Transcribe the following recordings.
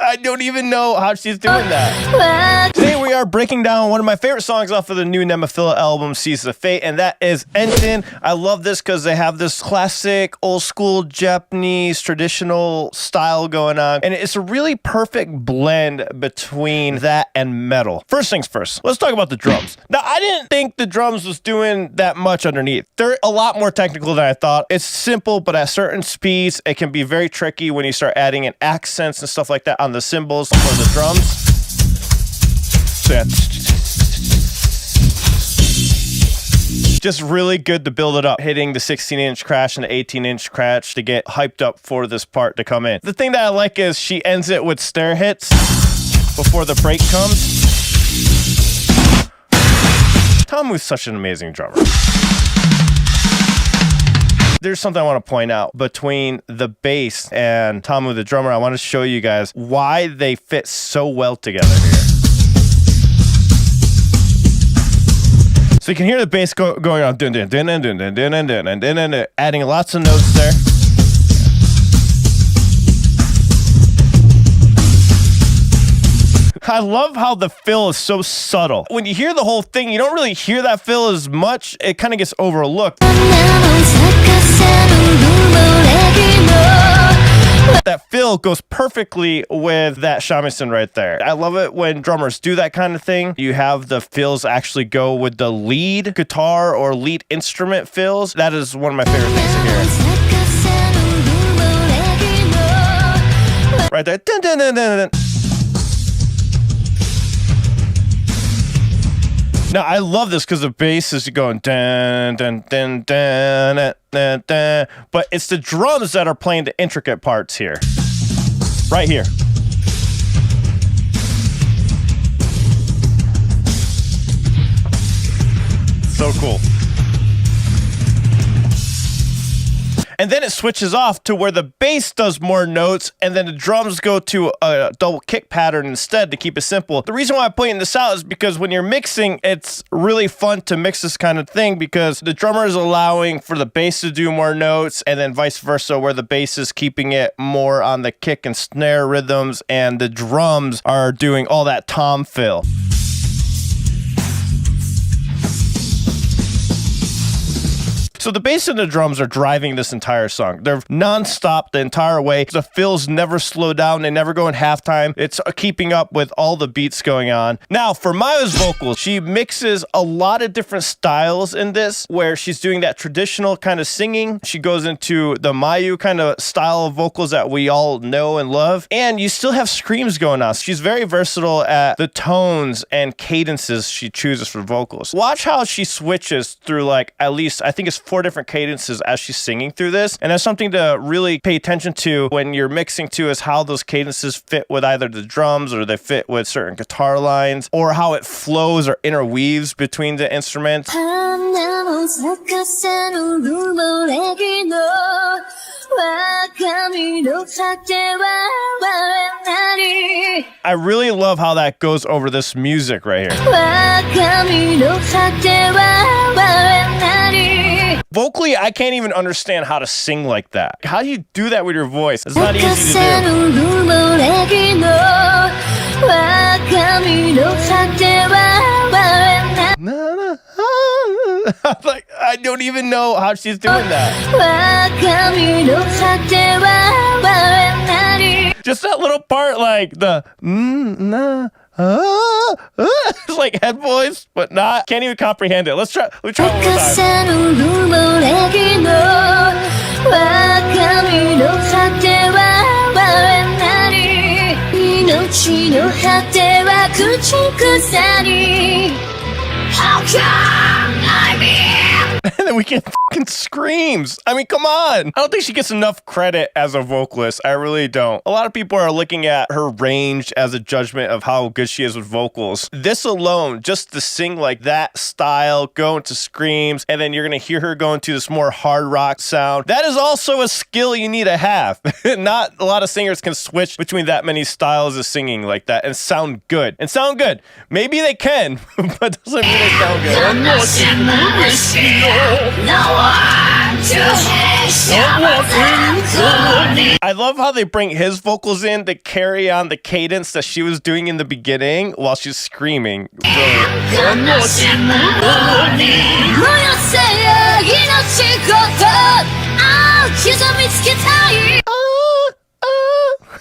I don't even know how she's doing that. Today we are breaking down one of my favorite songs off of the new Nemophila album, Seasons of Fate, and that is Enten. I love this because they have this classic, old school Japanese traditional style going on, and it's a really perfect blend between that and metal. First things first, let's talk about the drums. Now, I didn't think the drums was doing that much underneath. They're a lot more technical than I thought. It's simple, but at certain speeds, it can be very tricky when you start adding in accents and stuff like that on the cymbals for the drums. So yeah, just really good to build it up, hitting the 16-inch crash and the 18-inch crash to get hyped up for this part to come in. The thing that I like is she ends it with snare hits before the break comes. Tomu's such an amazing drummer. There's something I want to point out between the bass and Tomu, the drummer. I want to show you guys why they fit so well together here. So you can hear the bass going on, dun dun dun dun dun dun dun dun dun dun, adding lots of notes there. I love how the fill is so subtle. When you hear the whole thing, you don't really hear that fill as much. It kind of gets overlooked. That fill goes perfectly with that shamisen right there. I love it when drummers do that kind of thing. You have the fills actually go with the lead guitar or lead instrument fills. That is one of my favorite things to hear. Right there. Dun, dun, dun, dun, dun. Now, I love this because the bass is going dun, dun, dun, dun, dun, dun, dun, but it's the drums that are playing the intricate parts here. Right here. So cool. And then it switches off to where the bass does more notes, and then the drums go to a double kick pattern instead to keep it simple. The reason why I'm pointing this out is because when you're mixing, it's really fun to mix this kind of thing because the drummer is allowing for the bass to do more notes, and then vice versa, where the bass is keeping it more on the kick and snare rhythms, and the drums are doing all that tom fill. So the bass and the drums are driving this entire song. They're non-stop the entire way. The fills never slow down. They never go in halftime. It's keeping up with all the beats going on. Now, for Maya's vocals, she mixes a lot of different styles in this, where she's doing that traditional kind of singing. She goes into the Mayu kind of style of vocals that we all know and love. And you still have screams going on. She's very versatile at the tones and cadences she chooses for vocals. Watch how she switches through, like, at least, I think it's 4 different cadences as she's singing through this, and that's something to really pay attention to when you're mixing too, is how those cadences fit with either the drums or they fit with certain guitar lines, or how it flows or interweaves between the instruments. I really love how that goes over this music right here. Vocally, I can't even understand how to sing like that. How do you do that with your voice? It's not easy to do. Like, I don't even know how she's doing that. Just that little part, like the it's like head voice, but not. Can't even comprehend it. Let's try one more time. How can I be? And then we get fucking screams. I mean, come on. I don't think she gets enough credit as a vocalist. I really don't. A lot of people are looking at her range as a judgment of how good she is with vocals. This alone, just to sing like that style, go into screams, and then you're going to hear her go into this more hard rock sound. That is also a skill you need to have. Not a lot of singers can switch between that many styles of singing like that and sound good. Maybe they can, but doesn't mean they sound good. I love how they bring his vocals in to carry on the cadence that she was doing in the beginning while she's screaming.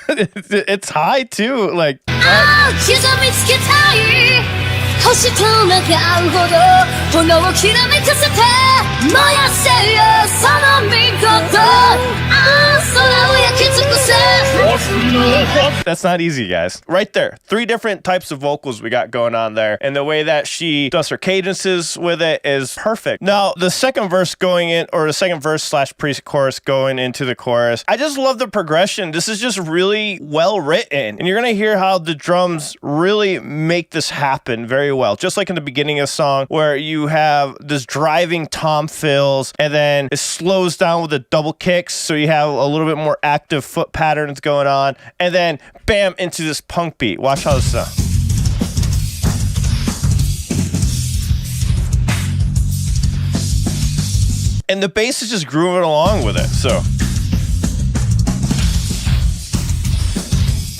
It's high too, like. That's not easy, guys. Right there, 3 different types of vocals we got going on there, and the way that she does her cadences with it is perfect. Now, the second verse going in, or the second verse / pre-chorus going into the chorus, I just love the progression. This is just really well written, and you're gonna hear how the drums really make this happen very well. Just like in the beginning of the song, where you have this driving tom fills, and then it slows down with the double kicks, so you have a little bit more active foot patterns going on, and then bam, into this punk beat. Watch how this sounds. And the bass is just grooving along with it, so.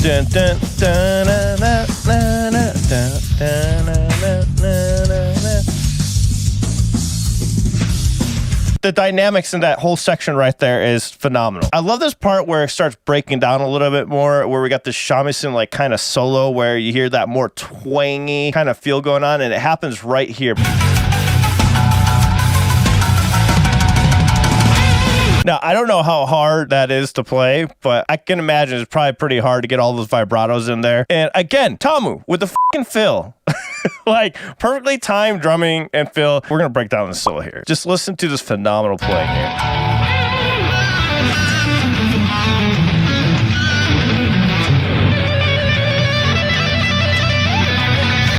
Dun, dun, dun, na, na, na, na, dun, dun, na, na, na, na, na. The dynamics in that whole section right there is phenomenal. I love this part where it starts breaking down a little bit more, where we got this shamisen like kind of solo where you hear that more twangy kind of feel going on, and it happens right here. Now, I don't know how hard that is to play, but I can imagine it's probably pretty hard to get all those vibratos in there. And again, Tamu with the fucking fill. Like, perfectly timed drumming and fill. We're going to break down the solo here. Just listen to this phenomenal playing here.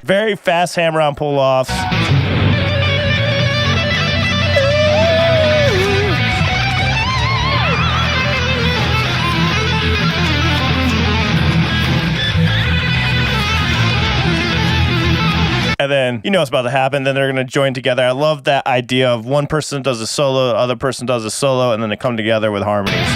Very fast hammer-on pull-offs. And then you know what's about to happen. Then they're going to join together. I love that idea of one person does a solo, the other person does a solo, and then they come together with harmonies.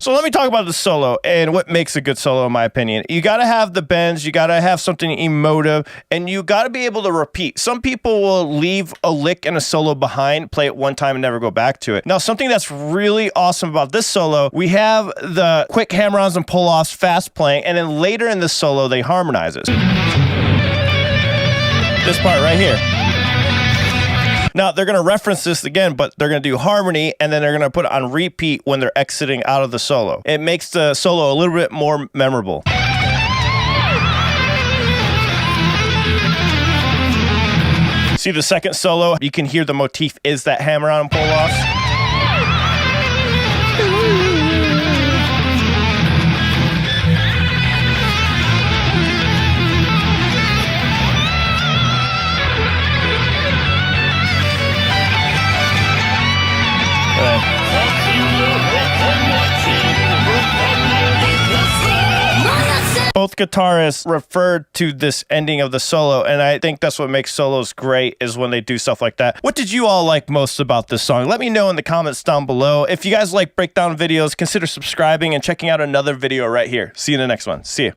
So let me talk about the solo and what makes a good solo, in my opinion. You got to have the bends, you got to have something emotive, and you got to be able to repeat. Some people will leave a lick and a solo behind, play it one time and never go back to it. Now, something that's really awesome about this solo, we have the quick hammer-ons and pull-offs, fast playing, and then later in the solo, they harmonize it. This part right here. Now, they're going to reference this again, but they're going to do harmony, and then they're going to put it on repeat when they're exiting out of the solo. It makes the solo a little bit more memorable. See the second solo? You can hear the motif is that hammer-on and pull-offs. Both guitarists referred to this ending of the solo, and I think that's what makes solos great, is when they do stuff like that. What did you all like most about this song? Let me know in the comments down below. If you guys like breakdown videos, consider subscribing and checking out another video right here. See you in the next one. See you.